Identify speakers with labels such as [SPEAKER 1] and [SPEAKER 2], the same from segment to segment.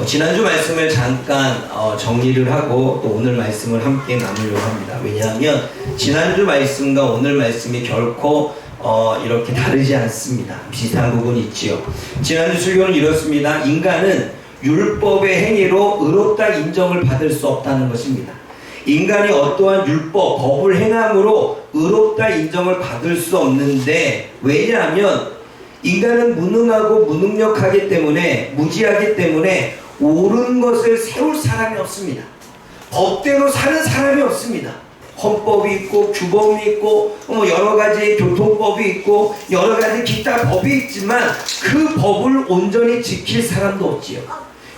[SPEAKER 1] 지난주 말씀을 잠깐 정리를 하고 또 오늘 말씀을 함께 나누려고 합니다. 왜냐하면 지난주 말씀과 오늘 말씀이 결코 이렇게 다르지 않습니다. 비슷한 부분이 있지요. 지난주 설교는 이렇습니다. 인간은 율법의 행위로 의롭다 인정을 받을 수 없다는 것입니다. 인간이 어떠한 율법, 법을 행함으로 의롭다 인정을 받을 수 없는데, 왜냐하면 인간은 무능하고 무능력하기 때문에, 무지하기 때문에 옳은 것을 세울 사람이 없습니다. 법대로 사는 사람이 없습니다. 헌법이 있고 규범이 있고 여러 가지 교통법이 있고 여러 가지 기타 법이 있지만 그 법을 온전히 지킬 사람도 없지요.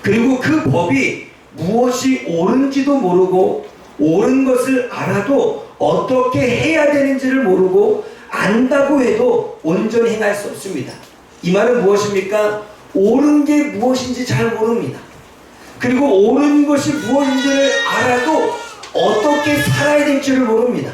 [SPEAKER 1] 그리고 그 법이 무엇이 옳은지도 모르고, 옳은 것을 알아도 어떻게 해야 되는지를 모르고, 안다고 해도 온전히 행할 수 없습니다. 이 말은 무엇입니까? 옳은 게 무엇인지 잘 모릅니다. 그리고 옳은 것이 무엇인지를 알아도 어떻게 살아야 될지를 모릅니다.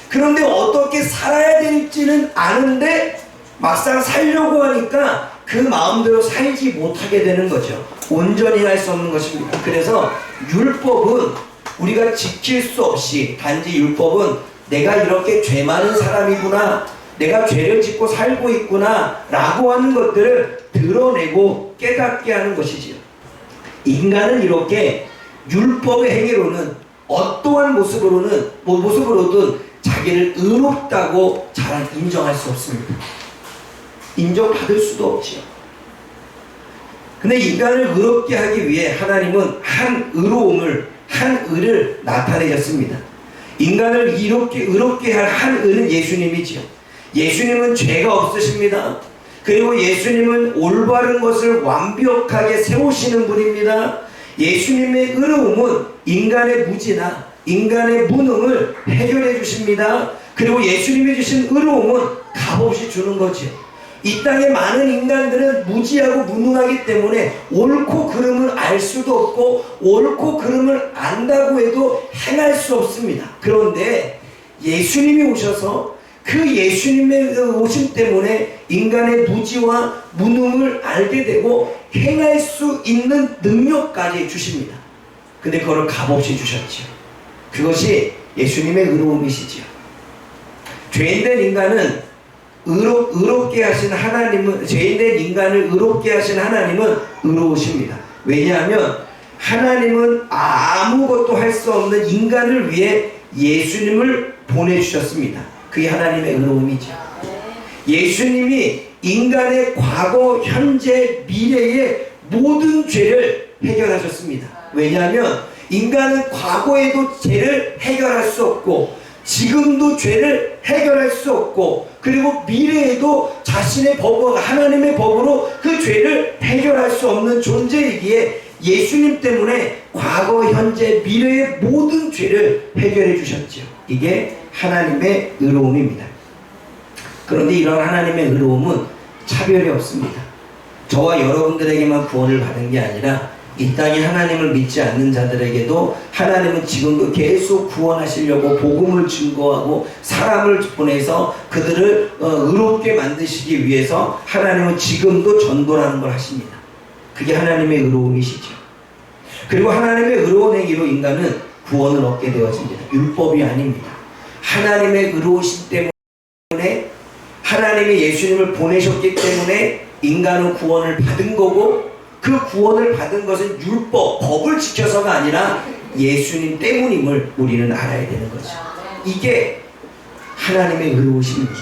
[SPEAKER 1] 그런데 어떻게 살아야 될지는 아는데 막상 살려고 하니까 그 마음대로 살지 못하게 되는 거죠. 온전히 할 수 없는 것입니다. 그래서 율법은 우리가 지킬 수 없이, 단지 율법은 내가 이렇게 죄 많은 사람이구나, 내가 죄를 짓고 살고 있구나 라고 하는 것들을 드러내고 깨닫게 하는 것이지요. 인간은 이렇게 율법의 행위로는 어떠한 모습으로든 자기를 의롭다고 잘 인정할 수 없습니다. 인정받을 수도 없지요. 근데 인간을 의롭게 하기 위해 하나님은 한 의를 나타내셨습니다. 인간을 의롭게 할 한 의는 예수님이지요. 예수님은 죄가 없으십니다. 그리고 예수님은 올바른 것을 완벽하게 세우시는 분입니다. 예수님의 의로움은 인간의 무지나 인간의 무능을 해결해 주십니다. 그리고 예수님이 주신 의로움은 값없이 주는 거죠. 이 땅의 많은 인간들은 무지하고 무능하기 때문에 옳고 그름을 알 수도 없고 옳고 그름을 안다고 해도 행할 수 없습니다. 그런데 예수님이 오셔서 그 예수님의 오심 때문에 인간의 무지와 무능을 알게 되고 행할 수 있는 능력까지 주십니다. 근데 그걸 값없이 주셨죠. 그것이 예수님의 의로움이시죠. 죄인된 인간은 의롭게 하신 하나님은, 죄인된 인간을 의롭게 하신 하나님은 의로우십니다. 왜냐하면 하나님은 아무것도 할 수 없는 인간을 위해 예수님을 보내주셨습니다. 그게 하나님의 의로움이죠. 예수님이 인간의 과거, 현재, 미래의 모든 죄를 해결하셨습니다. 왜냐하면 인간은 과거에도 죄를 해결할 수 없고 지금도 죄를 해결할 수 없고 그리고 미래에도 자신의 하나님의 법으로 그 죄를 해결할 수 없는 존재이기에 예수님 때문에 과거, 현재, 미래의 모든 죄를 해결해 주셨죠. 이게 하나님의 의로움입니다. 그런데 이런 하나님의 의로움은 차별이 없습니다. 저와 여러분들에게만 구원을 받은 게 아니라 이 땅에 하나님을 믿지 않는 자들에게도 하나님은 지금도 계속 구원하시려고 복음을 증거하고 사람을 보내서 그들을 의롭게 만드시기 위해서 하나님은 지금도 전도라는 걸 하십니다. 그게 하나님의 의로움이시죠. 그리고 하나님의 의로운 행위로 인간은 구원을 얻게 되어집니다. 율법이 아닙니다. 하나님의 의로우신 때문에, 하나님이 예수님을 보내셨기 때문에 인간은 구원을 받은 거고, 그 구원을 받은 것은 율법, 법을 지켜서가 아니라 예수님 때문임을 우리는 알아야 되는 거죠. 이게 하나님의 의로우심입니다.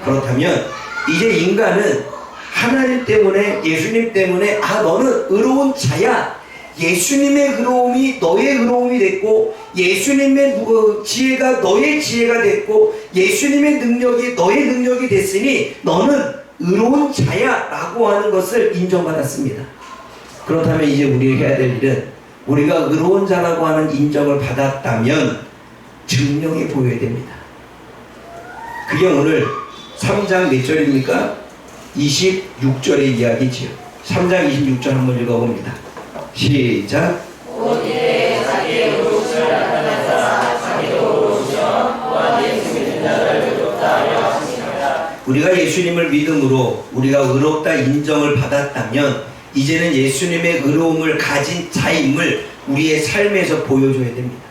[SPEAKER 1] 그렇다면 이제 인간은 하나님 때문에, 예수님 때문에 너는 의로운 자야, 예수님의 의로움이 너의 의로움이 됐고 예수님의 지혜가 너의 지혜가 됐고 예수님의 능력이 너의 능력이 됐으니 너는 의로운 자야 라고 하는 것을 인정받았습니다. 그렇다면 이제 우리가 해야 될 일은, 우리가 의로운 자라고 하는 인정을 받았다면 증명해 보여야 됩니다. 그게 오늘 3장 몇 절입니까? 26절의 이야기지요. 3장 26절 한번 읽어봅니다. 시작.
[SPEAKER 2] 오직 자기의 의로우심을 나타내사 자기도 의로우시며 또한 예수 믿는 자를 의롭다 하려 하십니다.
[SPEAKER 1] 우리가 예수님을 믿음으로 우리가 의롭다 인정을 받았다면 이제는 예수님의 의로움을 가진 자임을 우리의 삶에서 보여줘야 됩니다.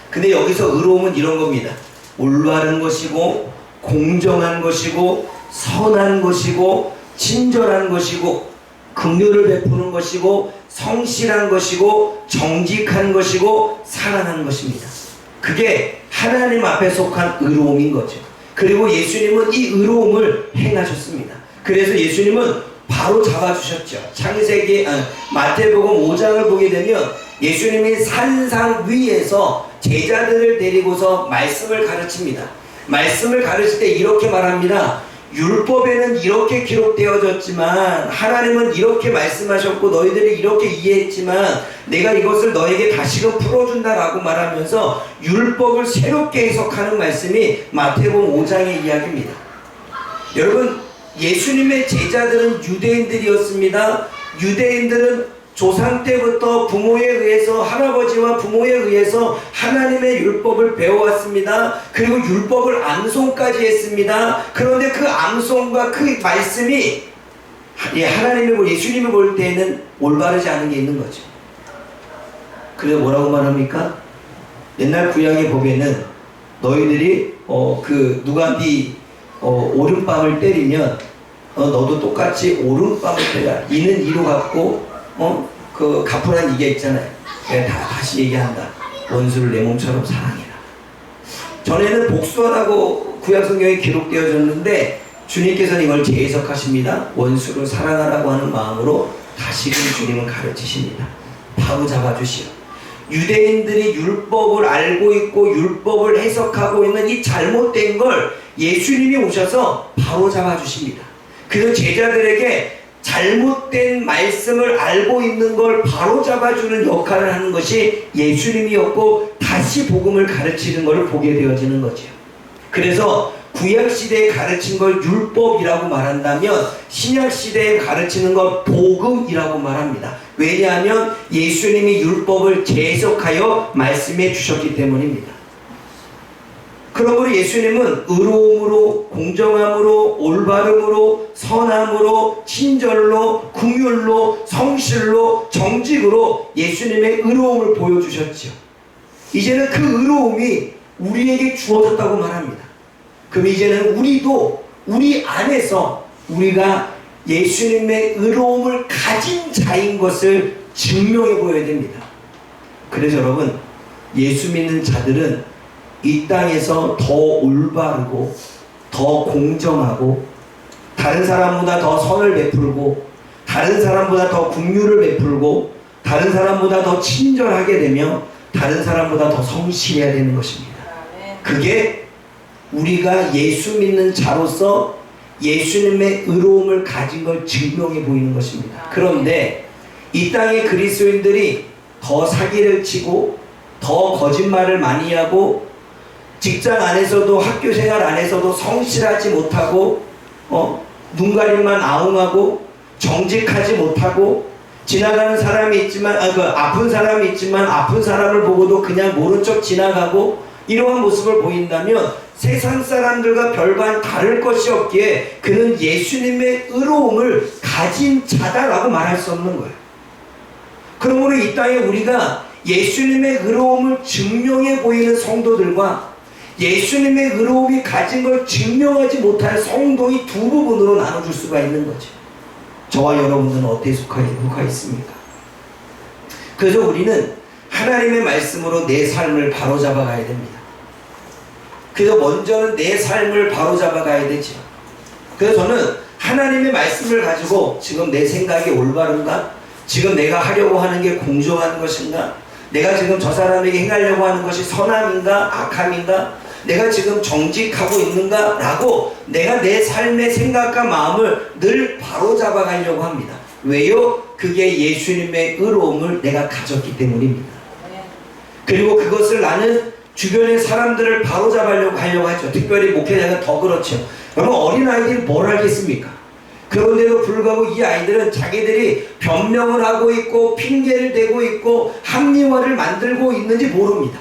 [SPEAKER 1] 근데 여기서 의로움은 이런 겁니다. 올바른 것이고 공정한 것이고 선한 것이고 친절한 것이고 긍휼을 베푸는 것이고 성실한 것이고 정직한 것이고 사랑하는 것입니다. 그게 하나님 앞에 속한 의로움인 거죠. 그리고 예수님은 이 의로움을 행하셨습니다. 그래서 예수님은 바로 잡아주셨죠. 마태복음 5장을 보게 되면 예수님이 산상 위에서 제자들을 데리고서 말씀을 가르칩니다. 말씀을 가르칠 때 이렇게 말합니다. 율법에는 이렇게 기록되어졌지만 하나님은 이렇게 말씀하셨고 너희들이 이렇게 이해했지만 내가 이것을 너에게 다시금 풀어준다라고 말하면서 율법을 새롭게 해석하는 말씀이 마태복음 5장의 이야기입니다. 여러분, 예수님의 제자들은 유대인들이었습니다. 유대인들은 조상 때부터 부모에 의해서, 할아버지와 부모에 의해서 하나님의 율법을 배워왔습니다. 그리고 율법을 암송까지 했습니다. 그런데 그 암송과 그 말씀이 예수님이 볼 때에는 올바르지 않은 게 있는 거죠. 그래서 뭐라고 말합니까? 옛날 구약에 보면은 너희들이 누가 네 오른밤을 때리면 너도 똑같이 오른밤을 때려. 이는 이로 갚고 그 갚으란 이게 있잖아요. 내가 다시 얘기한다. 원수를 내 몸처럼 사랑해라. 전에는 복수하라고 구약성경에 기록되어졌는데 주님께서는 이걸 재해석하십니다. 원수를 사랑하라고 하는 마음으로 다시금 주님은 가르치십니다. 바로 잡아주시오. 유대인들이 율법을 알고 있고 율법을 해석하고 있는 이 잘못된 걸 예수님이 오셔서 바로 잡아주십니다. 그래서 제자들에게 잘못된 말씀을 알고 있는 걸 바로 잡아주는 역할을 하는 것이 예수님이었고 다시 복음을 가르치는 것을 보게 되어지는 거죠. 그래서 구약시대에 가르친 걸 율법이라고 말한다면 신약시대에 가르치는 걸 복음이라고 말합니다. 왜냐하면 예수님이 율법을 재해석하여 말씀해 주셨기 때문입니다. 그러므로 예수님은 의로움으로, 공정함으로, 올바름으로, 선함으로, 친절로, 긍휼로, 성실로, 정직으로 예수님의 의로움을 보여주셨죠. 이제는 그 의로움이 우리에게 주어졌다고 말합니다. 그럼 이제는 우리도 우리 안에서 우리가 예수님의 의로움을 가진 자인 것을 증명해 보여야 됩니다. 그래서 여러분, 예수 믿는 자들은 이 땅에서 더 올바르고 더 공정하고 다른 사람보다 더 선을 베풀고 다른 사람보다 더 긍휼을 베풀고 다른 사람보다 더 친절하게 되며 다른 사람보다 더 성실해야 되는 것입니다. 그게 우리가 예수 믿는 자로서 예수님의 의로움을 가진 걸 증명해 보이는 것입니다. 그런데 이 땅의 그리스도인들이 더 사기를 치고 더 거짓말을 많이 하고 직장 안에서도 학교 생활 안에서도 성실하지 못하고 눈가림만 아웅하고 정직하지 못하고 지나가는 사람이 있지만 아픈 사람이 있지만 아픈 사람을 보고도 그냥 모른 척 지나가고 이러한 모습을 보인다면 세상 사람들과 별반 다를 것이 없기에 그는 예수님의 의로움을 가진 자다라고 말할 수 없는 거예요. 그러므로 이 땅에 우리가 예수님의 의로움을 증명해 보이는 성도들과 예수님의 의로움이 가진 걸 증명하지 못할 성도의 두 부분으로 나눠줄 수가 있는 거죠. 저와 여러분들은 어디에 속하 있습니까? 그래서 우리는 하나님의 말씀으로 내 삶을 바로잡아 가야 됩니다. 그래서 먼저는 내 삶을 바로잡아 가야 되죠. 그래서 저는 하나님의 말씀을 가지고 지금 내 생각이 올바른가? 지금 내가 하려고 하는 게 공정한 것인가? 내가 지금 저 사람에게 행하려고 하는 것이 선함인가? 악함인가? 내가 지금 정직하고 있는가? 라고 내가 내 삶의 생각과 마음을 늘 바로잡아 가려고 합니다. 왜요? 그게 예수님의 의로움을 내가 가졌기 때문입니다. 그리고 그것을 나는 주변의 사람들을 바로잡으려고 하죠. 특별히 목회자가 더 그렇죠. 여러분, 어린아이들이 뭘 알겠습니까? 그런데도 불구하고 이 아이들은 자기들이 변명을 하고 있고 핑계를 대고 있고 합리화를 만들고 있는지 모릅니다.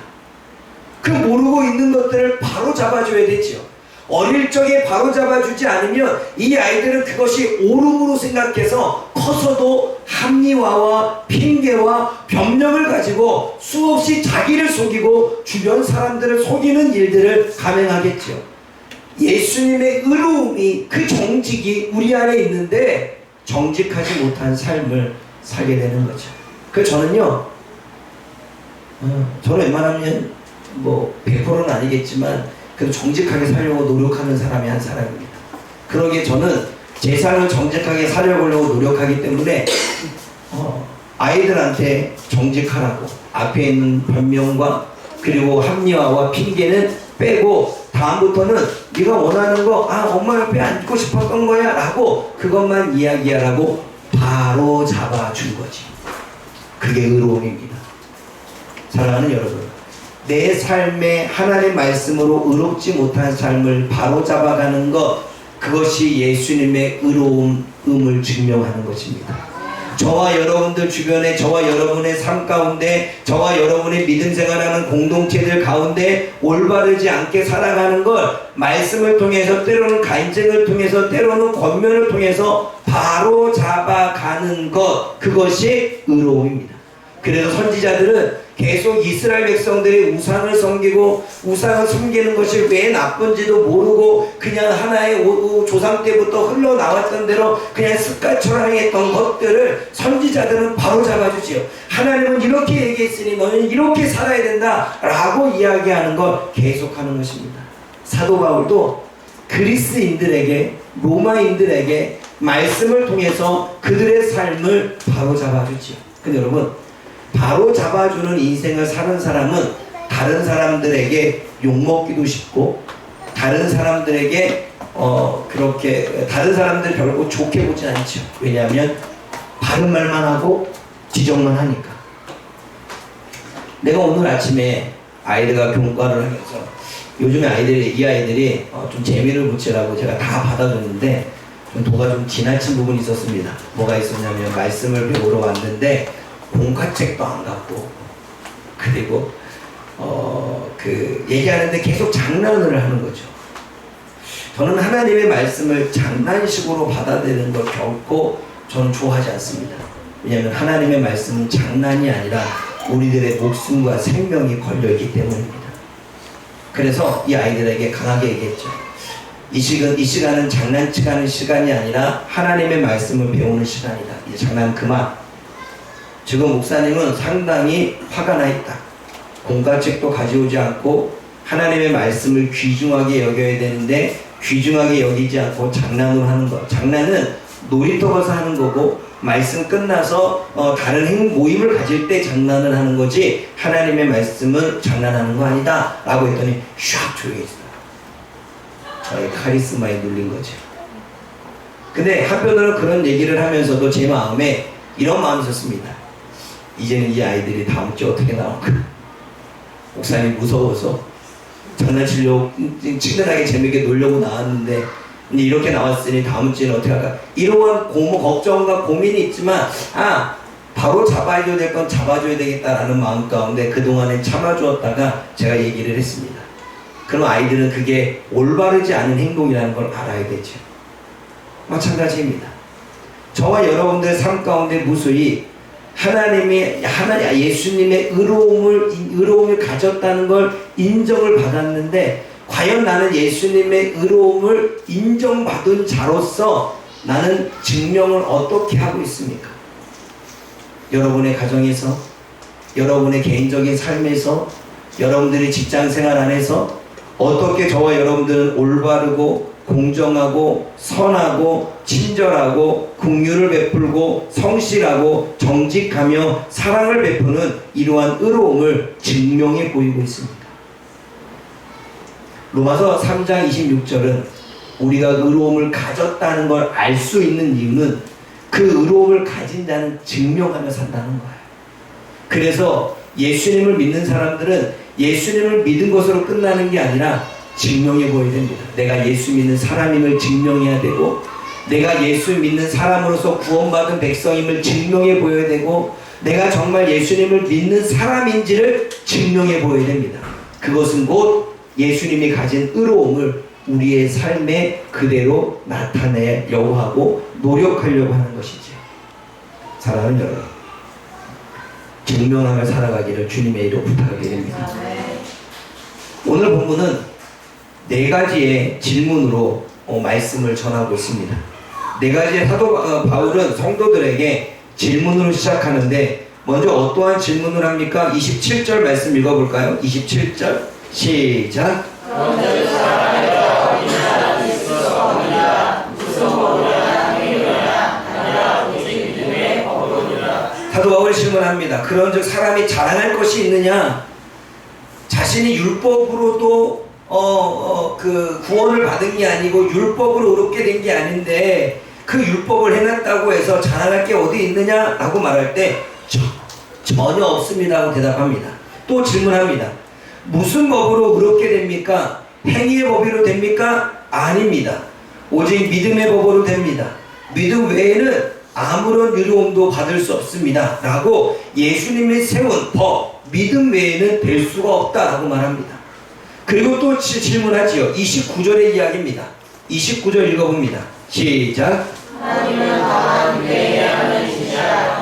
[SPEAKER 1] 그 모르고 있는 것들을 바로 잡아줘야 되지요. 어릴 적에 바로 잡아주지 않으면 이 아이들은 그것이 옳음으로 생각해서 서서도 합리화와 핑계와 변명을 가지고 수없이 자기를 속이고 주변 사람들을 속이는 일들을 감행하겠죠. 예수님의 의로움이, 그 정직이 우리 안에 있는데 정직하지 못한 삶을 살게 되는 거죠. 그래서 저는요, 저는 웬만하면 뭐 100%는 아니겠지만 그래도 정직하게 살려고 노력하는 사람이 한 사람입니다. 그러기에 저는 제 삶을 정직하게 살려보려고 노력하기 때문에 아이들한테 정직하라고 앞에 있는 변명과 그리고 합리화와 핑계는 빼고 다음부터는 네가 원하는 거 엄마 옆에 앉고 싶었던 거야 라고 그것만 이야기하라고 바로 잡아준 거지. 그게 의로움입니다. 사랑하는 여러분, 내 삶에 하나님의 말씀으로 의롭지 못한 삶을 바로 잡아가는 것, 그것이 예수님의 의로움을 증명하는 것입니다. 저와 여러분들 주변에, 저와 여러분의 삶 가운데, 저와 여러분의 믿음 생활하는 공동체들 가운데 올바르지 않게 살아가는 걸 말씀을 통해서, 때로는 간증을 통해서, 때로는 권면을 통해서 바로 잡아가는 것, 그것이 의로움입니다. 그래서 선지자들은 계속 이스라엘 백성들이 우상을 섬기고 우상을 섬기는 것이 왜 나쁜지도 모르고 그냥 하나의 조상 때부터 흘러나왔던 대로 그냥 습관처럼 행했던 것들을 선지자들은 바로 잡아주지요. 하나님은 이렇게 얘기했으니 너는 이렇게 살아야 된다 라고 이야기하는 걸 계속하는 것입니다. 사도 바울도 그리스인들에게, 로마인들에게 말씀을 통해서 그들의 삶을 바로 잡아주지요. 근데 여러분, 바로 잡아주는 인생을 사는 사람은 다른 사람들에게 욕먹기도 쉽고 다른 사람들에게 그렇게 다른 사람들 별로 좋게 보지 않죠. 왜냐하면 바른 말만 하고 지적만 하니까. 내가 오늘 아침에 아이들과 교과를 하면서 요즘에 이 아이들이 좀 재미를 붙이라고 제가 다 받아줬는데 도가 좀 지나친 부분이 있었습니다. 뭐가 있었냐면 말씀을 배우러 왔는데 공과책도 안 갖고, 그리고 얘기하는데 계속 장난을 하는 거죠. 저는 하나님의 말씀을 장난식으로 받아들이는 걸 결코 저는 좋아하지 않습니다. 왜냐하면 하나님의 말씀은 장난이 아니라 우리들의 목숨과 생명이 걸려있기 때문입니다. 그래서 이 아이들에게 강하게 얘기했죠. 이 시간은 장난치가는 시간이 아니라 하나님의 말씀을 배우는 시간이다. 이제 장난 그만. 지금 목사님은 상당히 화가 나 있다. 공과책도 가져오지 않고 하나님의 말씀을 귀중하게 여겨야 되는데 귀중하게 여기지 않고 장난으로 하는 것. 장난은 놀이터 가서 하는 거고 말씀 끝나서 다른 모임을 가질 때 장난을 하는 거지 하나님의 말씀은 장난하는 거 아니다 라고 했더니 샥 조용히 했어요. 저의 카리스마에 눌린 거죠. 근데 한편으로 그런 얘기를 하면서도 제 마음에 이런 마음이 있었습니다. 이제는 이 아이들이 다음 주에 어떻게 나올까? 목사님 무서워서 장난치려고 친근하게 재밌게 놀려고 나왔는데 근데 이렇게 나왔으니 다음 주에는 어떻게 할까? 이러한 걱정과 고민이 있지만 바로 잡아줘야 될 건 잡아줘야 되겠다라는 마음 가운데 그동안에 참아주었다가 제가 얘기를 했습니다. 그럼 아이들은 그게 올바르지 않은 행동이라는 걸 알아야 되죠. 마찬가지입니다. 저와 여러분들의 삶 가운데 무수히 예수님의 의로움을 가졌다는 걸 인정을 받았는데 과연 나는 예수님의 의로움을 인정받은 자로서 나는 증명을 어떻게 하고 있습니까? 여러분의 가정에서, 여러분의 개인적인 삶에서, 여러분들의 직장생활 안에서 어떻게 저와 여러분들은 올바르고 공정하고 선하고 친절하고 긍휼을 베풀고 성실하고 정직하며 사랑을 베푸는 이러한 의로움을 증명해 보이고 있습니다. 로마서 3장 26절은 우리가 의로움을 가졌다는 걸 알 수 있는 이유는 그 의로움을 가진 자는 증명하며 산다는 거예요. 그래서 예수님을 믿는 사람들은 예수님을 믿은 것으로 끝나는 게 아니라 증명해 보여야 됩니다. 내가 예수 믿는 사람임을 증명해야 되고 내가 예수 믿는 사람으로서 구원받은 백성임을 증명해 보여야 되고 내가 정말 예수님을 믿는 사람인지를 증명해 보여야 됩니다. 그것은 곧 예수님이 가진 의로움을 우리의 삶에 그대로 나타내려고 하고 노력하려고 하는 것이죠. 사랑하는 여러분, 증명하며 살아가기를 주님의 이름으로 부탁을 드립니다. 오늘 본문은 네 가지의 질문으로 말씀을 전하고 있습니다. 네 가지의 사도 바울은 성도들에게 질문으로 시작하는데, 먼저 어떠한 질문을 합니까? 27절 말씀 읽어볼까요? 27절 시작. 사도 바울이 질문합니다. 그런즉 사람이 자랑할 것이 있느냐? 자신이 율법으로도 그 구원을 받은 게 아니고 율법으로 의롭게 된 게 아닌데 그 율법을 해놨다고 해서 자랑할 게 어디 있느냐? 라고 말할 때 전혀 없습니다 하고 대답합니다. 또 질문합니다. 무슨 법으로 의롭게 됩니까? 행위의 법으로 됩니까? 아닙니다. 오직 믿음의 법으로 됩니다. 믿음 외에는 아무런 의로움도 받을 수 없습니다 라고 예수님이 세운 법, 믿음 외에는 될 수가 없다라고 말합니다. 그리고 또 질문하지요. 29절의 이야기입니다. 29절 읽어봅니다. 시작.
[SPEAKER 2] 하나님은 다만 회개하는 이시라.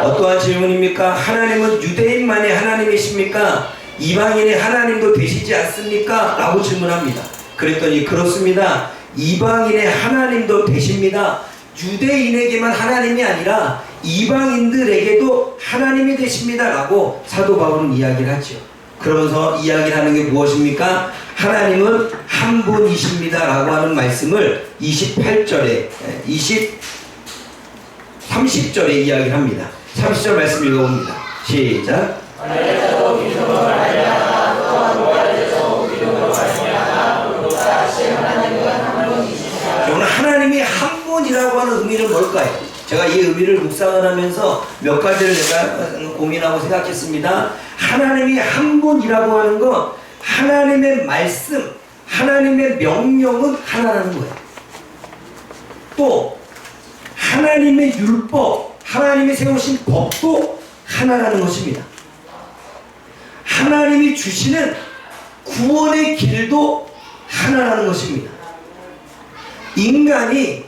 [SPEAKER 1] 어떠한 질문입니까? 하나님은 유대인만의 하나님이십니까? 이방인의 하나님도 되시지 않습니까? 라고 질문합니다. 그랬더니 그렇습니다. 이방인의 하나님도 되십니다. 유대인에게만 하나님이 아니라 이방인들에게도 하나님이 되십니다 라고 사도 바울은 이야기를 하죠. 그러면서 이야기를 하는 게 무엇입니까? 하나님은 한 분이십니다 라고 하는 말씀을 28절에 30절에 이야기를 합니다. 30절 말씀 읽어봅니다. 시작. 오늘 하나님이 한 분이라고 하는 의미는 뭘까요? 제가 이 의미를 묵상을 하면서 몇 가지를 내가 고민하고 생각했습니다. 하나님이 한 분이라고 하는 건 하나님의 말씀, 하나님의 명령은 하나라는 거예요. 또 하나님의 율법, 하나님이 세우신 법도 하나라는 것입니다. 하나님이 주시는 구원의 길도 하나라는 것입니다. 인간이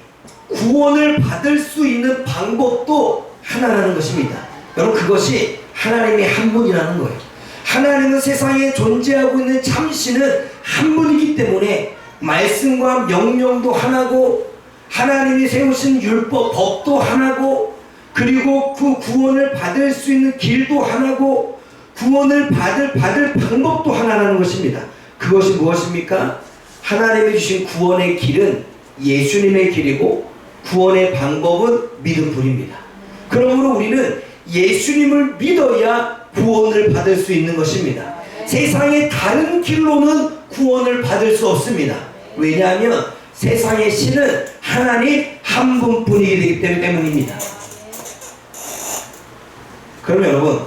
[SPEAKER 1] 구원을 받을 수 있는 방법도 하나라는 것입니다. 여러분, 그것이 하나님이 한 분이라는 거예요. 하나님은 세상에 존재하고 있는 참신은 한 분이기 때문에 말씀과 명령도 하나고 하나님이 세우신 율법, 법도 하나고 그리고 그 구원을 받을 수 있는 길도 하나고 구원을 받을 방법도 하나라는 것입니다. 그것이 무엇입니까? 하나님이 주신 구원의 길은 예수님의 길이고 구원의 방법은 믿음뿐입니다. 그러므로 우리는 예수님을 믿어야 구원을 받을 수 있는 것입니다. 세상의 다른 길로는 구원을 받을 수 없습니다. 왜냐하면 세상의 신은 하나님 한 분뿐이기 때문입니다. 그럼 여러분,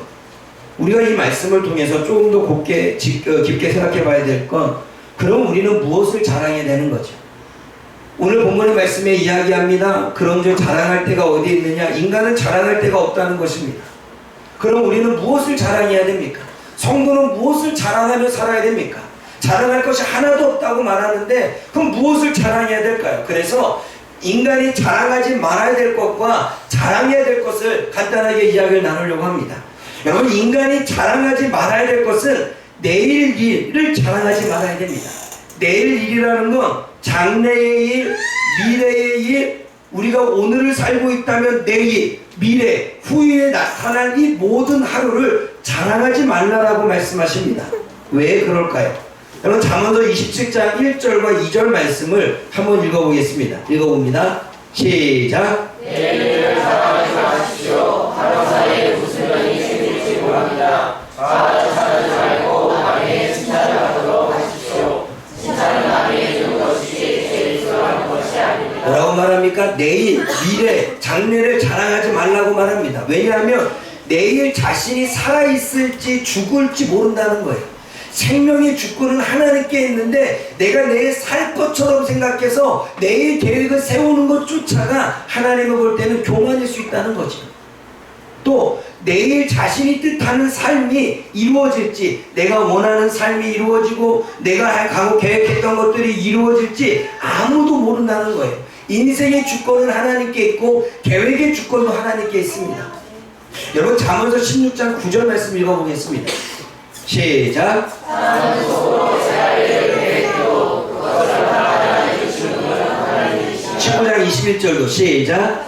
[SPEAKER 1] 우리가 이 말씀을 통해서 조금 더 깊게 생각해 봐야 될 건, 그럼 우리는 무엇을 자랑해야 되는 거죠? 오늘 본문의 말씀에 이야기합니다. 그런즉 자랑할 데가 어디 있느냐? 인간은 자랑할 데가 없다는 것입니다. 그럼 우리는 무엇을 자랑해야 됩니까? 성도는 무엇을 자랑하며 살아야 됩니까? 자랑할 것이 하나도 없다고 말하는데 그럼 무엇을 자랑해야 될까요? 그래서 인간이 자랑하지 말아야 될 것과 자랑해야 될 것을 간단하게 이야기를 나누려고 합니다. 여러분, 인간이 자랑하지 말아야 될 것은 내일 일을 자랑하지 말아야 됩니다. 내일 일이라는 건 장래의 일, 미래의 일, 우리가 오늘을 살고 있다면 내일, 미래, 후에 나타날 이 모든 하루를 자랑하지 말라라고 말씀하십니다. 왜 그럴까요? 여러분, 잠언서 27장 1절과 2절 말씀을 한번 읽어보겠습니다. 읽어봅니다. 시작.
[SPEAKER 2] 내일을 자랑하지 마십시오. 하루 사이에 무슨 일이 생길지 모릅니다. 자랑하지 말고 남에게 칭찬을 하도록 하십시오. 칭찬은 남에게 주는 것이 제일 필요한 것이 아닙니다.
[SPEAKER 1] 뭐라고 말합니까? 내일, 미래, 장래를 자랑하지 말라고 말합니다. 왜냐하면 내일 자신이 살아있을지 죽을지 모른다는 거예요. 생명의 주권은 하나님께 있는데 내가 내일 살 것처럼 생각해서 내일 계획을 세우는 것조차가 하나님을 볼 때는 교만일 수 있다는 거죠. 또 내일 자신이 뜻하는 삶이 이루어질지, 내가 원하는 삶이 이루어지고 내가 가고 계획했던 것들이 이루어질지 아무도 모른다는 거예요. 인생의 주권은 하나님께 있고 계획의 주권도 하나님께 있습니다. 여러분, 잠언서 16장 9절 말씀 읽어보겠습니다. 시작. 19장 21절도 시작.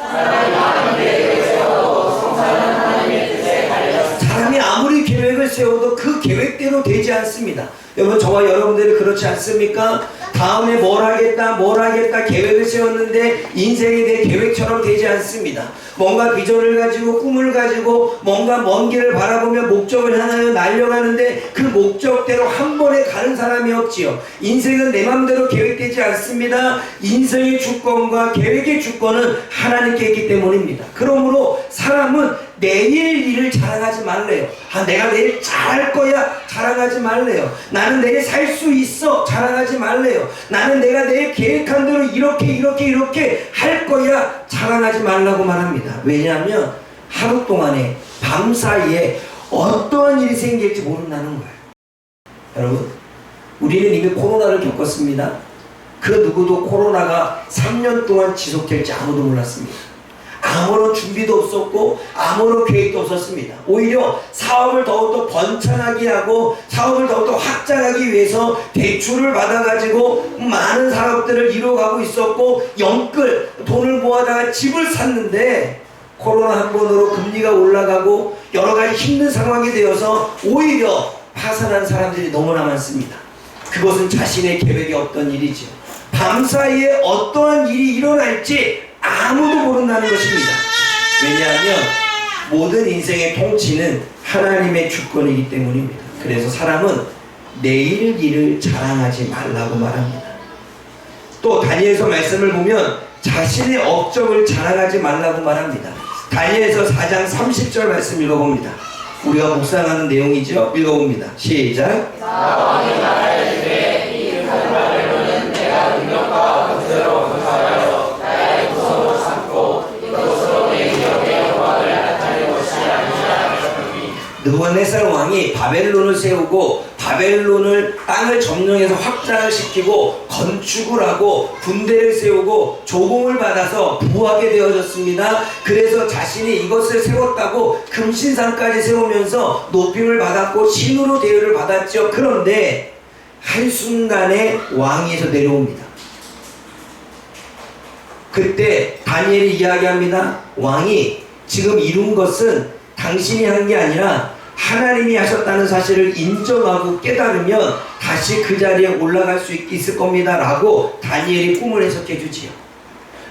[SPEAKER 1] 사람이 아무리 계획을 세워도 그 계획대로 되지 않습니다. 여러분, 저와 여러분들이 그렇지 않습니까? 다음에 뭘 하겠다 계획을 세웠는데 인생이 내 계획처럼 되지 않습니다. 뭔가 비전을 가지고 꿈을 가지고 뭔가 먼 길을 바라보며 목적을 향하여 날려가는데 그 목적대로 한 번에 가는 사람이 없지요. 인생은 내 마음대로 계획되지 않습니다. 인생의 주권과 계획의 주권은 하나님께 있기 때문입니다. 그러므로 사람은 내일 일을 자랑하지 말래요. 내가 내일 잘할 거야 자랑하지 말래요. 나는 내일 살 수 있어 자랑하지 말래요. 나는 내가 내일 계획한 대로 이렇게 할 거야 자랑하지 말라고 말합니다. 왜냐하면 하루 동안에 밤 사이에 어떠한 일이 생길지 모른다는 거예요. 여러분, 우리는 이미 코로나를 겪었습니다. 그 누구도 코로나가 3년 동안 지속될지 아무도 몰랐습니다. 아무런 준비도 없었고 아무런 계획도 없었습니다. 오히려 사업을 더욱더 번창하게 하고 사업을 더욱더 확장하기 위해서 대출을 받아가지고 많은 사업들을 이루어가고 있었고 영끌 돈을 모아다가 집을 샀는데 코로나 한 번으로 금리가 올라가고 여러가지 힘든 상황이 되어서 오히려 파산한 사람들이 너무나 많습니다. 그것은 자신의 계획이 없던 일이죠. 밤사이에 어떠한 일이 일어날지 아무도 모른다는 것입니다. 왜냐하면 모든 인생의 통치는 하나님의 주권이기 때문입니다. 그래서 사람은 내일 일을 자랑하지 말라고 말합니다. 또 다니엘서 말씀을 보면 자신의 업적을 자랑하지 말라고 말합니다. 다니엘서 4장 30절 말씀 읽어봅니다. 우리가 묵상하는 내용이죠. 읽어봅니다. 시작.
[SPEAKER 2] 왕이 말하기를 이 큰 바벨론은 내가 능력과 권세로 건설하여 나의 구성으로 삼고 이것으로 내 기업의 영광을 나타낼 것이 아니라 하셨더니.
[SPEAKER 1] 느부갓네살 왕이 바벨론을 세우고 바벨론을 땅을 점령해서 확장을 시키고 건축을 하고 군대를 세우고 조공을 받아서 부하게 되어졌습니다. 그래서 자신이 이것을 세웠다고 금신상까지 세우면서 높임을 받았고 신으로 대우를 받았죠. 그런데 한순간에 왕위에서 내려옵니다. 그때 다니엘이 이야기합니다. 왕이 지금 이룬 것은 당신이 한 게 아니라 하나님이 하셨다는 사실을 인정하고 깨달으면 다시 그 자리에 올라갈 수 있을 겁니다 라고 다니엘이 꿈을 해석해 주지요.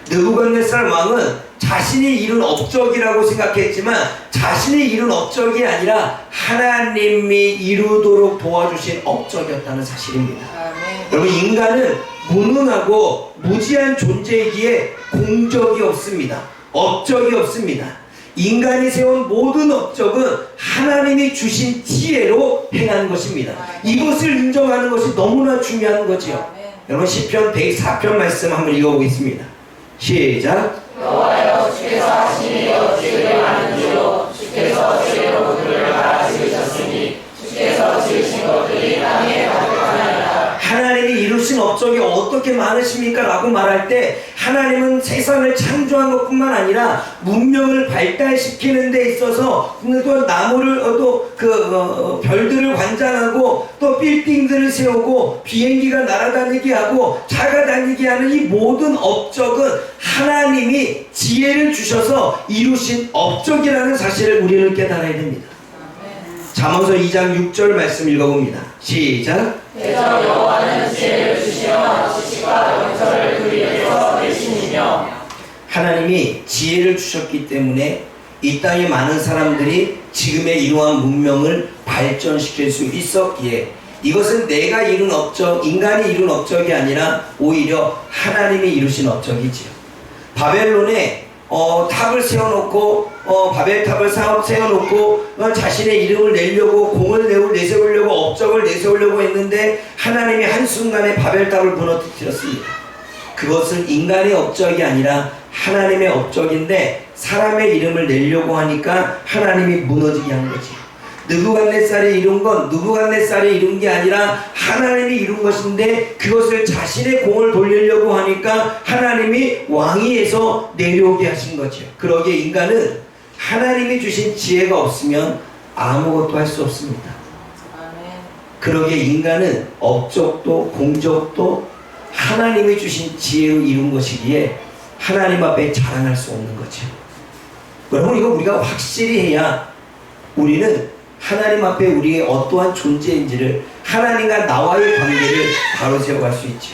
[SPEAKER 1] 느부갓네살 왕은 자신이 이룬 업적이라고 생각했지만 자신이 이룬 업적이 아니라 하나님이 이루도록 도와주신 업적이었다는 사실입니다. 여러분, 인간은 무능하고 무지한 존재이기에 공적이 없습니다. 업적이 없습니다. 인간이 세운 모든 업적은 하나님이 주신 지혜로 행한 것입니다. 이것을 인정하는 것이 너무나 중요한 거지요. 여러분, 시편 104편 말씀 한번 읽어보겠습니다. 시작.
[SPEAKER 2] 여호와여, 주께서 하시니 어찌 아는지요. 주께서 주의 그들을 알아 지으셨으니 주께서 지으신 것들이 땅에 가득하나이다.
[SPEAKER 1] 하나님이 이루신 업적이 어떻게 많으십니까? 라고 말할 때 하나님은 세상을 창조한 것뿐만 아니라 문명을 발달시키는 데 있어서 또 나무를 별들을 관장하고 또 빌딩들을 세우고 비행기가 날아다니게 하고 차가 다니게 하는 이 모든 업적은 하나님이 지혜를 주셔서 이루신 업적이라는 사실을 우리는 깨달아야 됩니다. 잠언서 2장 6절 말씀 읽어봅니다. 시작.
[SPEAKER 2] 대저 여호와는 지혜를 주시며 지식과 영설을 그 위에서 내시니며.
[SPEAKER 1] 하나님이 지혜를 주셨기 때문에 이 땅의 많은 사람들이 지금의 이러한 문명을 발전시킬 수 있었기에 이것은 내가 이룬 업적, 인간이 이룬 업적이 아니라 오히려 하나님이 이루신 업적이지요. 바벨론에 탑을 세워놓고 바벨탑을 세워놓고 자신의 이름을 내려고 공을 내세우려고 업적을 내세우려고 했는데 하나님이 한순간에 바벨탑을 무너뜨렸습니다. 그것은 인간의 업적이 아니라 하나님의 업적인데 사람의 이름을 내려고 하니까 하나님이 무너지게 한 거지. 느부갓네살이 이룬 건 느부갓네살이 이룬 게 아니라 하나님이 이룬 것인데 그것을 자신의 공을 돌리려고 하니까 하나님이 왕위에서 내려오게 하신 거죠. 그러기에 인간은 하나님이 주신 지혜가 없으면 아무것도 할 수 없습니다. 그러기에 인간은 업적도 공적도 하나님이 주신 지혜로 이룬 것이기에 하나님 앞에 자랑할 수 없는 거죠. 여러분, 이거 우리가 확실히 해야 우리는 하나님 앞에 우리의 어떠한 존재인지를, 하나님과 나와의 관계를 바로 세워갈 수 있죠.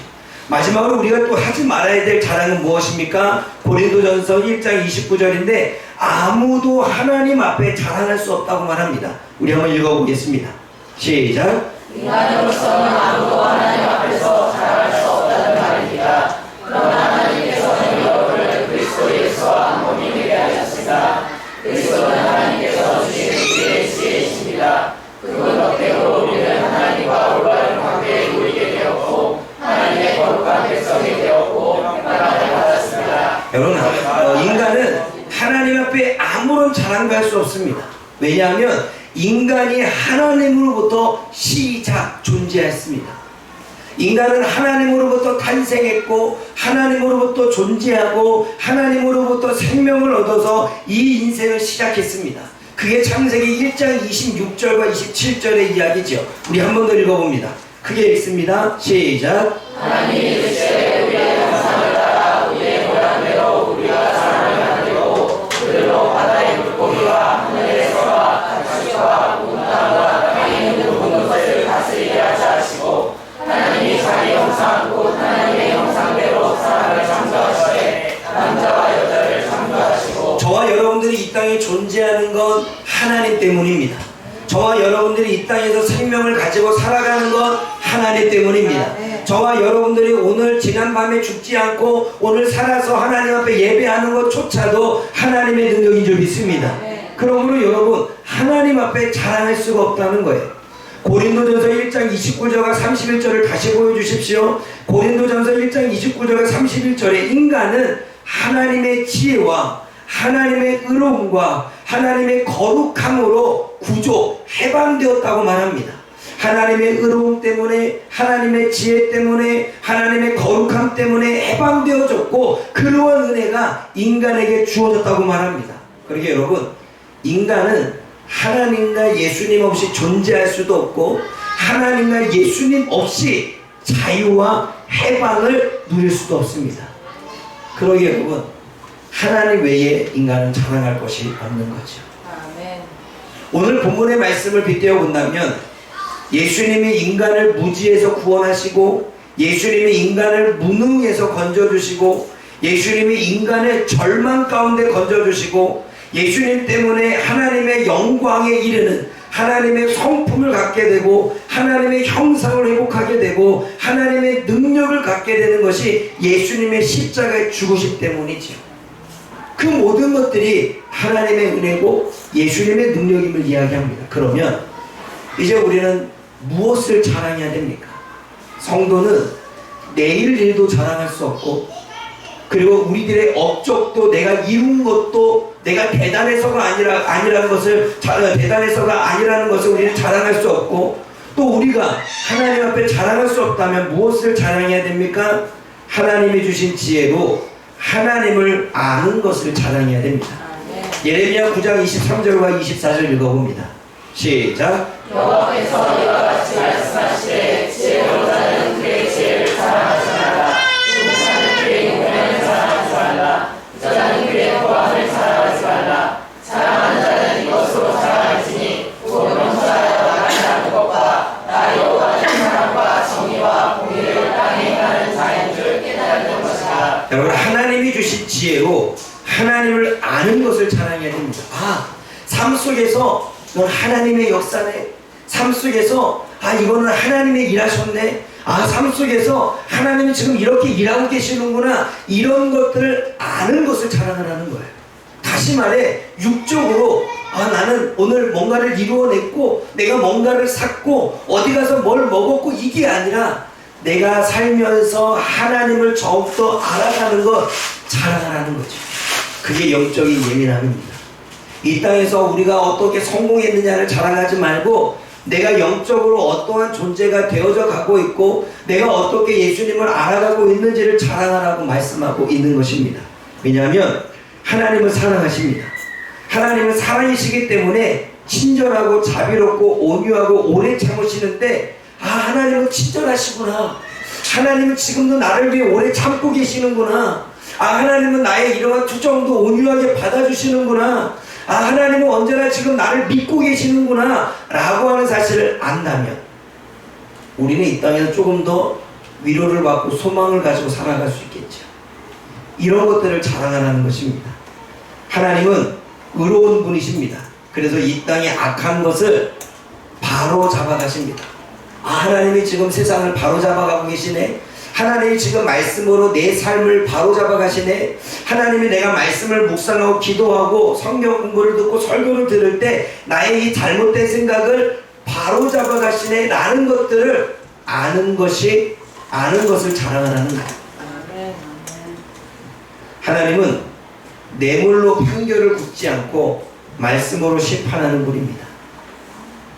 [SPEAKER 1] 마지막으로 우리가 또 하지 말아야 될 자랑은 무엇입니까? 고린도전서 1장 29절인데 아무도 하나님 앞에 자랑할 수 없다고 말합니다. 우리 한번 읽어보겠습니다. 시작.
[SPEAKER 2] 인간으로서는 아무도 하나님 앞에서 자랑할 수 없다는 말입니다. 그러나 하나님께서는 여러분을 그리스도 예수와 한 몸이 되게 하셨으나 그리스도는 하나님께서 주신 우리의 지혜이십니다. 그분 덕택으로 우리는 하나님과 올바른 관계에 놓이게 되었고 하나님의 거룩한 백성이 되었고 평강을 받았습니다.
[SPEAKER 1] 여러분, 인간은 하나님 앞에 아무런 자랑도 할 수 없습니다. 왜냐하면 인간이 하나님으로부터 시작 존재했습니다. 인간은 하나님으로부터 탄생했고 하나님으로부터 존재하고 하나님으로부터 생명을 얻어서 이 인생을 시작했습니다. 그게 창세기 1장 26절과 27절의 이야기죠. 우리 한 번 더 읽어봅니다. 크게 읽습니다. 시작.
[SPEAKER 2] 하나님이 이르시되 우리의 형상을 따라 우리의 모양대로 우리가 사람을 만들고 그들로 바다의 물고기와 하늘에서와 가시와 온 땅과 땅에 있는 모든 것을 다스리게 하자 하시고 하나님이 자기 형상 곧 하나님의 형상대로 사람을 창조하시되 남자와 여자를 창조하시고.
[SPEAKER 1] 저와 여러분들이 이 땅에 존재하는 건 하나님 때문입니다. 저와 여러분들이 이 땅에서 생명을 가지고 살아가는 건 하나님 때문입니다. 저와 여러분들이 오늘 지난밤에 죽지 않고 오늘 살아서 하나님 앞에 예배하는 것조차도 하나님의 능력인 줄 믿습니다. 그러므로 여러분, 하나님 앞에 자랑할 수가 없다는 거예요. 고린도전서 1장 29절과 31절을 다시 보여주십시오. 고린도전서 1장 29절과 31절에 인간은 하나님의 지혜와 하나님의 의로움과 하나님의 거룩함으로 해방되었다고 말합니다. 하나님의 의로움 때문에, 하나님의 지혜 때문에, 하나님의 거룩함 때문에 해방되어졌고 그러한 은혜가 인간에게 주어졌다고 말합니다. 그러게 여러분, 인간은 하나님과 예수님 없이 존재할 수도 없고 하나님과 예수님 없이 자유와 해방을 누릴 수도 없습니다. 그러게 여러분, 하나님 외에 인간은 자랑할 것이 없는 거죠. 오늘 본문의 말씀을 빗대어 본다면 예수님이 인간을 무지에서 구원하시고 예수님이 인간을 무능에서 건져주시고 예수님이 인간을 절망 가운데 건져주시고 예수님 때문에 하나님의 영광에 이르는 하나님의 성품을 갖게 되고 하나님의 형상을 회복하게 되고 하나님의 능력을 갖게 되는 것이 예수님의 십자가의 죽으심 때문이죠. 그 모든 것들이 하나님의 은혜고 예수님의 능력임을 이야기합니다. 그러면 이제 우리는 무엇을 자랑해야 됩니까? 성도는 내일 일도 자랑할 수 없고 그리고 우리들의 업적도 내가 이룬 것도 내가 대단해서가 아니라는 것을 우리는 자랑할 수 없고 또 우리가 하나님 앞에 자랑할 수 없다면 무엇을 자랑해야 됩니까? 하나님이 주신 지혜로 하나님을 아는 것을 자랑해야 됩니다. 예레미야 9장 23절과 24절 읽어봅니다. 시작.
[SPEAKER 2] 여호와께서 이와 같이 말씀하시되 지혜로자는 그의 지혜를 사랑하지 말라. 용사는 그의 용맹을 사랑하지 말라. 부자는 그의 고함을 사랑하지 말라. 자랑하는 자는 이것으로 자랑할지니 곧 용사여 나라는 것과 나 여호와의 사랑과 정의와 공의를 땅에 행하는 자인 줄 깨닫는 것이다.
[SPEAKER 1] 여러분, 하나님이 주신 지혜로 하나님을 아는 것을 자랑해야 됩니다. 삶 속에서 넌 하나님의 역사네. 삶 속에서 이거는 하나님의 일하셨네. 삶 속에서 하나님이 지금 이렇게 일하고 계시는구나. 이런 것들을 아는 것을 자랑하는 거예요. 다시 말해 육적으로 나는 오늘 뭔가를 이루어냈고 내가 뭔가를 샀고 어디 가서 뭘 먹었고 이게 아니라 내가 살면서 하나님을 더욱더 알아가는 것, 자랑하는 거죠. 그게 영적인 예민함입니다. 이 땅에서 우리가 어떻게 성공했느냐를 자랑하지 말고 내가 영적으로 어떠한 존재가 되어져 가고 있고 내가 어떻게 예수님을 알아가고 있는지를 자랑하라고 말씀하고 있는 것입니다. 왜냐하면 하나님을 사랑하십니다. 하나님은 사랑이시기 때문에 친절하고 자비롭고 온유하고 오래 참으시는데 하나님은 친절하시구나. 하나님은 지금도 나를 위해 오래 참고 계시는구나. 하나님은 나의 이러한 투정도 온유하게 받아주시는구나. 하나님은 언제나 지금 나를 믿고 계시는구나 라고 하는 사실을 안다면 우리는 이 땅에서 조금 더 위로를 받고 소망을 가지고 살아갈 수 있겠죠. 이런 것들을 자랑하라는 것입니다. 하나님은 의로운 분이십니다. 그래서 이 땅의 악한 것을 바로 잡아가십니다. 하나님이 지금 세상을 바로 잡아가고 계시네. 하나님이 지금 말씀으로 내 삶을 바로 잡아가시네. 하나님이 내가 말씀을 묵상하고 기도하고 성경 공부를 듣고 설교를 들을 때 나의 이 잘못된 생각을 바로 잡아가시네 라는 것들을 아는 것을 자랑하라는 거예요. 하나님은 뇌물로 판결을 굽지 않고 말씀으로 심판하는 분입니다.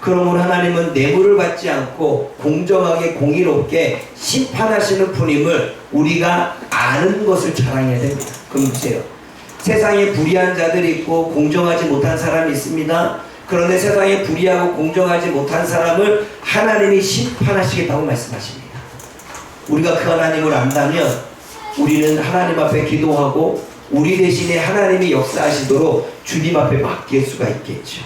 [SPEAKER 1] 그러므로 하나님은 뇌물을 받지 않고 공정하게 공의롭게 심판하시는 분임을 우리가 아는 것을 자랑해야 됩니다. 그럼 보세요. 세상에 불의한 자들이 있고 공정하지 못한 사람이 있습니다. 그런데 세상에 불의하고 공정하지 못한 사람을 하나님이 심판하시겠다고 말씀하십니다. 우리가 그 하나님을 안다면 우리는 하나님 앞에 기도하고 우리 대신에 하나님이 역사하시도록 주님 앞에 맡길 수가 있겠죠.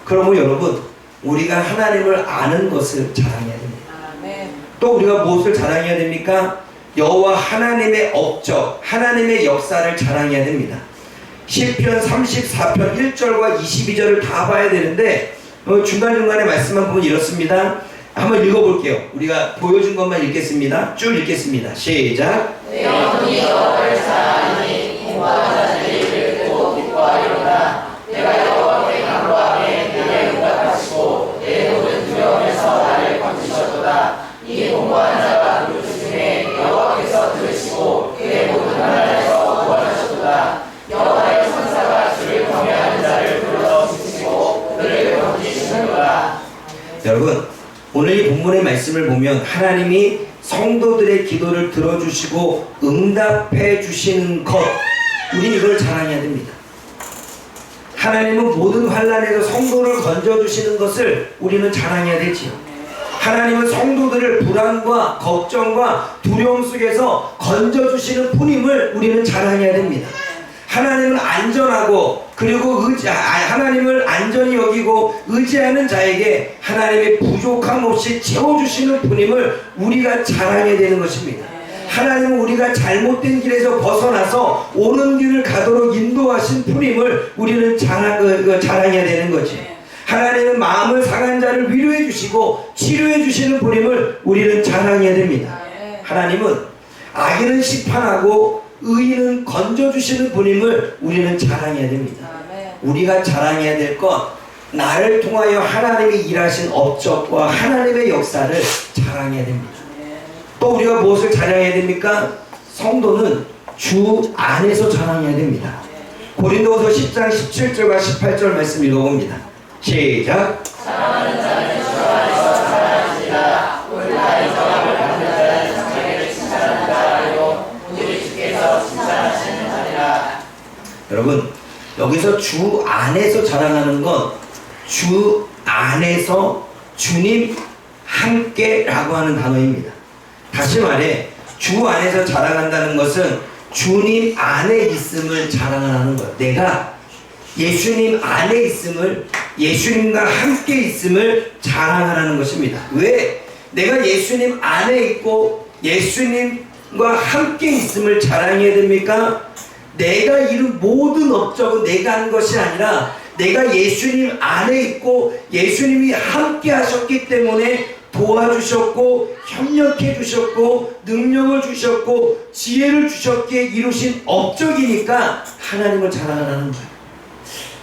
[SPEAKER 1] 그러면 여러분 우리가 하나님을 아는 것을 자랑해야 됩니다. 또 우리가 무엇을 자랑해야 됩니까? 여호와 하나님의 업적, 하나님의 역사를 자랑해야 됩니다. 시편 34편 1절과 22절을 다 봐야 되는데 중간중간에 말씀만 보면 이렇습니다. 한번 읽어볼게요. 우리가 보여준 것만 읽겠습니다. 쭉 읽겠습니다. 시작.
[SPEAKER 2] 내 영혼이 여호와를 사랑하니 공부하는 자들이 읽고 기뻐하리로다. 내가 여호와께 간구하매 내게 응답하시고 내 모든 두려움에서 나를 건지셨도다. 이 공부하는 자가 부르짖음에 여호와께서 들으시고 그의 모든 나라에서 구원하셨도다. 여호와의 천사가 주를 경외하는 자를 불러 지키시고 그를 건지시는도다.
[SPEAKER 1] 여러분 오늘 이 본문의 말씀을 보면 하나님이 성도들의 기도를 들어주시고 응답해 주시는 것, 우리는 이걸 자랑해야 됩니다. 하나님은 모든 환난에서 성도를 건져주시는 것을 우리는 자랑해야 되지요. 하나님은 성도들을 불안과 걱정과 두려움 속에서 건져주시는 분임을 우리는 자랑해야 됩니다. 하나님은 안전하고 그리고 하나님을 안전히 여기고 의지하는 자에게 하나님의 부족함 없이 채워주시는 분임을 우리가 자랑해야 되는 것입니다. 하나님은 우리가 잘못된 길에서 벗어나서 옳은 길을 가도록 인도하신 분임을 우리는 자랑해야 되는 거지. 하나님은 마음을 상한 자를 위로해 주시고 치료해 주시는 분임을 우리는 자랑해야 됩니다. 하나님은 악인은 심판하고 의인은 건져주시는 분임을 우리는 자랑해야 됩니다. 우리가 자랑해야 될 것, 나를 통하여 하나님이 일하신 업적과 하나님의 역사를 자랑해야 됩니다. 또 우리가 무엇을 자랑해야 됩니까? 성도는 주 안에서 자랑해야 됩니다. 고린도후서 10장 17절과 18절 말씀 읽어봅니다. 시작.
[SPEAKER 2] 사랑하는 자는 주 안에서 자랑하시리라. 올라의 저함을 받는 자는 자기를 칭찬하는 자 알고 우리 주께서 칭찬하시는 자니라.
[SPEAKER 1] 여러분 여기서 주 안에서 자랑하는 건 주 안에서 주님 함께라고 하는 단어입니다. 다시 말해 주 안에서 자랑한다는 것은 주님 안에 있음을 자랑하는 거예요. 내가 예수님 안에 있음을, 예수님과 함께 있음을 자랑하라는 것입니다. 왜? 내가 예수님 안에 있고 예수님과 함께 있음을 자랑해야 됩니까? 내가 이룬 모든 업적은 내가 한 것이 아니라 내가 예수님 안에 있고 예수님이 함께 하셨기 때문에 도와주셨고 협력해 주셨고 능력을 주셨고 지혜를 주셨기에 이루신 업적이니까 하나님을 자랑하라는 거예요.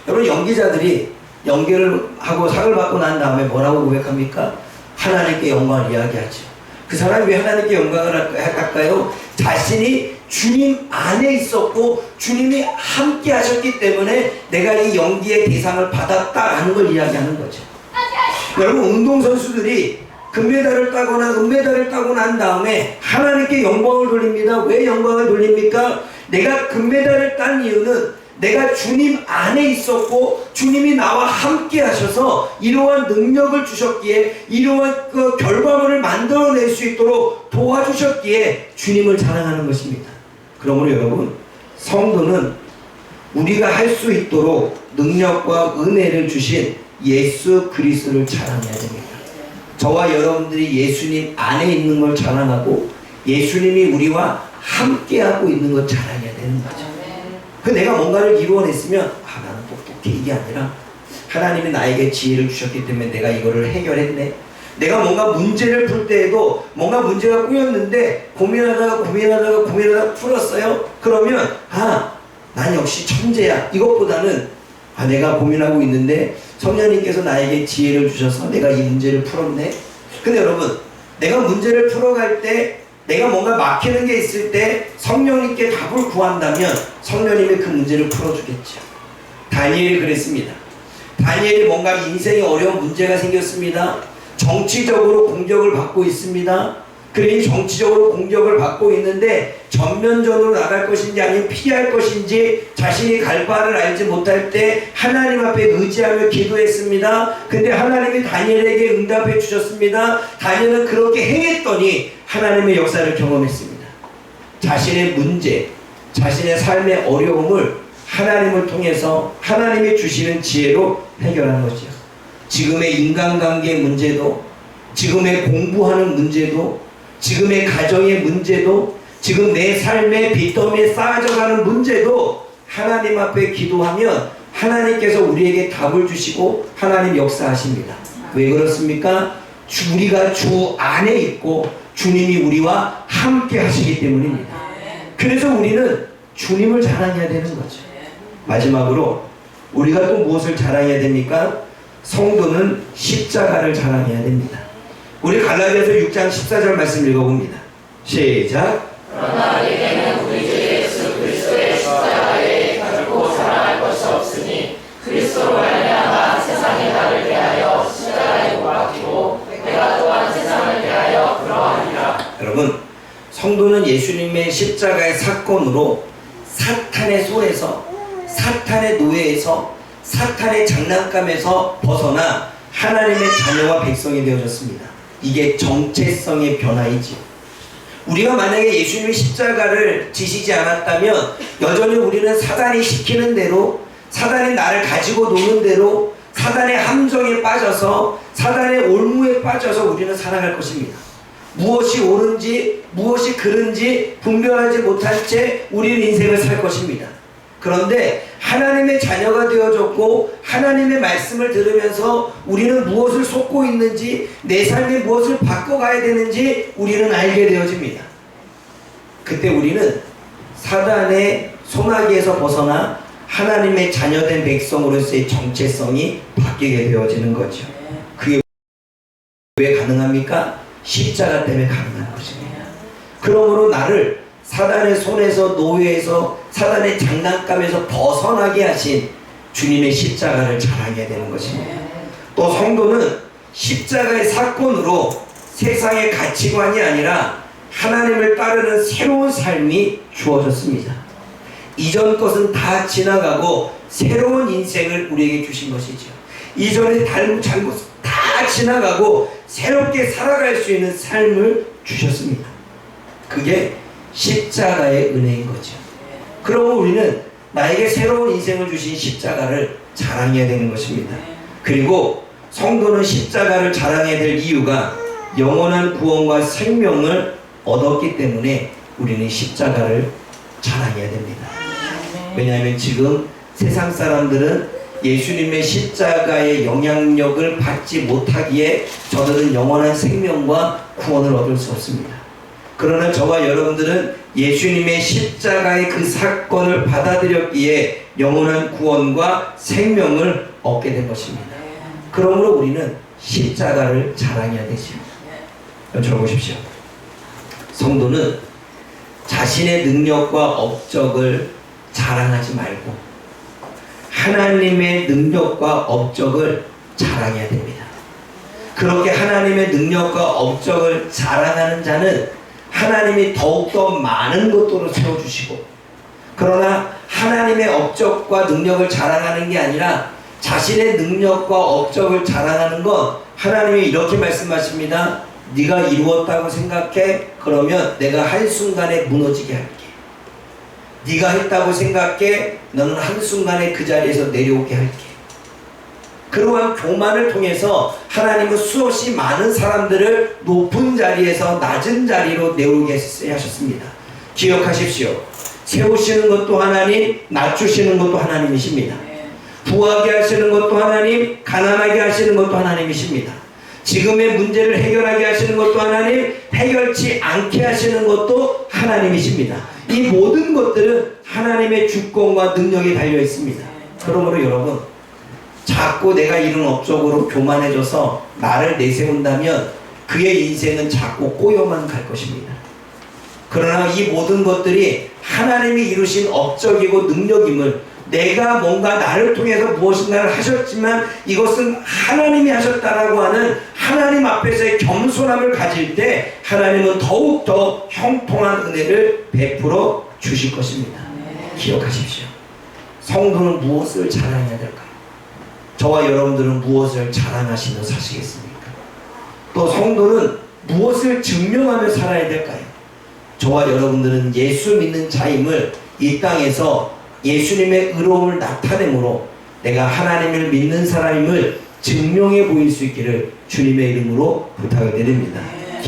[SPEAKER 1] 여러분 연기자들이 연기를 하고 상을 받고 난 다음에 뭐라고 고백합니까? 하나님께 영광을 이야기하죠. 그 사람이 왜 하나님께 영광을 할까요? 자신이 주님 안에 있었고 주님이 함께 하셨기 때문에 내가 이 연기의 대상을 받았다라는 걸 이야기하는 거죠. 여러분, 운동선수들이 금메달을 따거나 은메달을 따고 난 다음에 하나님께 영광을 돌립니다. 왜 영광을 돌립니까? 내가 금메달을 딴 이유는 내가 주님 안에 있었고 주님이 나와 함께 하셔서 이러한 능력을 주셨기에 이러한 그 결과물을 만들어낼 수 있도록 도와주셨기에 주님을 자랑하는 것입니다. 그러므로 여러분, 성도는 우리가 할 수 있도록 능력과 은혜를 주신 예수 그리스도를 자랑해야 됩니다. 저와 여러분들이 예수님 안에 있는 걸 자랑하고 예수님이 우리와 함께하고 있는 걸 자랑해야 되는 거죠. 내가 뭔가를 이루어냈으면 나는 똑똑해, 이게 아니라 하나님이 나에게 지혜를 주셨기 때문에 내가 이거를 해결했네. 내가 뭔가 문제를 풀 때에도 뭔가 문제가 꼬였는데 고민하다가 풀었어요. 그러면 난 역시 천재야. 이것보다는 내가 고민하고 있는데 성령님께서 나에게 지혜를 주셔서 내가 이 문제를 풀었네. 근데 여러분, 내가 문제를 풀어갈 때 내가 뭔가 막히는 게 있을 때 성령님께 답을 구한다면 성령님이 그 문제를 풀어주겠죠. 다니엘이 그랬습니다. 다니엘이 뭔가 인생에 어려운 문제가 생겼습니다. 정치적으로 공격을 받고 있습니다. 그러니 정치적으로 공격을 받고 있는데 전면전으로 나갈 것인지 아니면 피할 것인지 자신이 갈 바를 알지 못할 때 하나님 앞에 의지하며 기도했습니다. 근데 하나님이 다니엘에게 응답해 주셨습니다. 다니엘은 그렇게 행했더니 하나님의 역사를 경험했습니다. 자신의 문제, 자신의 삶의 어려움을 하나님을 통해서 하나님이 주시는 지혜로 해결한 거죠. 지금의 인간관계 문제도, 지금의 공부하는 문제도, 지금의 가정의 문제도, 지금 내 삶의 빚더미에 쌓여가는 문제도 하나님 앞에 기도하면 하나님께서 우리에게 답을 주시고 하나님 역사하십니다. 왜 그렇습니까? 우리가 주 안에 있고 주님이 우리와 함께 하시기 때문입니다. 그래서 우리는 주님을 자랑해야 되는 거죠. 마지막으로 우리가 또 무엇을 자랑해야 됩니까? 성도는 십자가를 자랑해야 됩니다. 우리 갈라디아서 6장 14절 말씀 읽어봅니다. 시작.
[SPEAKER 2] 그러나 우리에게는 우리 주 예수 그리스도의 십자가에 결코 자랑할 것이 없으니 그리스도로 말미암아 세상이 나를 대하여 십자가에 못 박히고 내가 또한 세상을 대하여 그러하니라.
[SPEAKER 1] 여러분, 성도는 예수님의 십자가의 사건으로 사탄의 소에서, 사탄의 노예에서, 사탄의 장난감에서 벗어나 하나님의 자녀와 백성이 되어졌습니다. 이게 정체성의 변화이지요. 우리가 만약에 예수님의 십자가를 지시지 않았다면 여전히 우리는 사단이 시키는 대로, 사단이 나를 가지고 노는 대로, 사단의 함정에 빠져서, 사단의 올무에 빠져서 우리는 살아갈 것입니다. 무엇이 옳은지 무엇이 그른지 분별하지 못한 채 우리는 인생을 살 것입니다. 그런데 하나님의 자녀가 되어졌고 하나님의 말씀을 들으면서 우리는 무엇을 쏟고 있는지, 내 삶에 무엇을 바꿔가야 되는지 우리는 알게 되어집니다. 그때 우리는 사단의 소나기에서 벗어나 하나님의 자녀된 백성으로서의 정체성이 바뀌게 되어지는 거죠. 그게 왜 가능합니까? 십자가 때문에 가능한 것입니다. 그러므로 나를 사단의 손에서, 노예에서, 사단의 장난감에서 벗어나게 하신 주님의 십자가를 자랑해야 되는 것입니다. 또 성도는 십자가의 사건으로 세상의 가치관이 아니라 하나님을 따르는 새로운 삶이 주어졌습니다. 이전 것은 다 지나가고 새로운 인생을 우리에게 주신 것이죠. 이전에 잘못 다 지나가고 새롭게 살아갈 수 있는 삶을 주셨습니다. 그게 십자가의 은혜인 거죠. 그러면 우리는 나에게 새로운 인생을 주신 십자가를 자랑해야 되는 것입니다. 그리고 성도는 십자가를 자랑해야 될 이유가 영원한 구원과 생명을 얻었기 때문에 우리는 십자가를 자랑해야 됩니다. 왜냐하면 지금 세상 사람들은 예수님의 십자가의 영향력을 받지 못하기에 저들은 영원한 생명과 구원을 얻을 수 없습니다. 그러나 저와 여러분들은 예수님의 십자가의 그 사건을 받아들였기에 영원한 구원과 생명을 얻게 된 것입니다. 그러므로 우리는 십자가를 자랑해야 되죠. 저를 보십시오. 성도는 자신의 능력과 업적을 자랑하지 말고 하나님의 능력과 업적을 자랑해야 됩니다. 그렇게 하나님의 능력과 업적을 자랑하는 자는 하나님이 더욱더 많은 것들을 세워주시고, 그러나 하나님의 업적과 능력을 자랑하는 게 아니라 자신의 능력과 업적을 자랑하는 건 하나님이 이렇게 말씀하십니다. 네가 이루었다고 생각해? 그러면 내가 한순간에 무너지게 할게. 네가 했다고 생각해? 너는 한순간에 그 자리에서 내려오게 할게. 그러한 교만을 통해서 하나님은 수없이 많은 사람들을 높은 자리에서 낮은 자리로 내려오게 하셨습니다. 기억하십시오. 세우시는 것도 하나님, 낮추시는 것도 하나님이십니다. 부하게 하시는 것도 하나님, 가난하게 하시는 것도 하나님이십니다. 지금의 문제를 해결하게 하시는 것도 하나님, 해결치 않게 하시는 것도 하나님이십니다. 이 모든 것들은 하나님의 주권과 능력이 달려 있습니다. 그러므로 여러분, 자꾸 내가 이룬 업적으로 교만해져서 나를 내세운다면 그의 인생은 자꾸 꼬여만 갈 것입니다. 그러나 이 모든 것들이 하나님이 이루신 업적이고 능력임을, 내가 뭔가 나를 통해서 무엇인가를 하셨지만 이것은 하나님이 하셨다라고 하는 하나님 앞에서의 겸손함을 가질 때 하나님은 더욱더 형통한 은혜를 베풀어 주실 것입니다. 기억하십시오. 성도는 무엇을 자랑해야 될까요? 저와 여러분들은 무엇을 자랑하시며 사시겠습니까? 또 성도는 무엇을 증명하며 살아야 될까요? 저와 여러분들은 예수 믿는 자임을 이 땅에서 예수님의 의로움을 나타내므로 내가 하나님을 믿는 사람임을 증명해 보일 수 있기를 주님의 이름으로 부탁을 드립니다.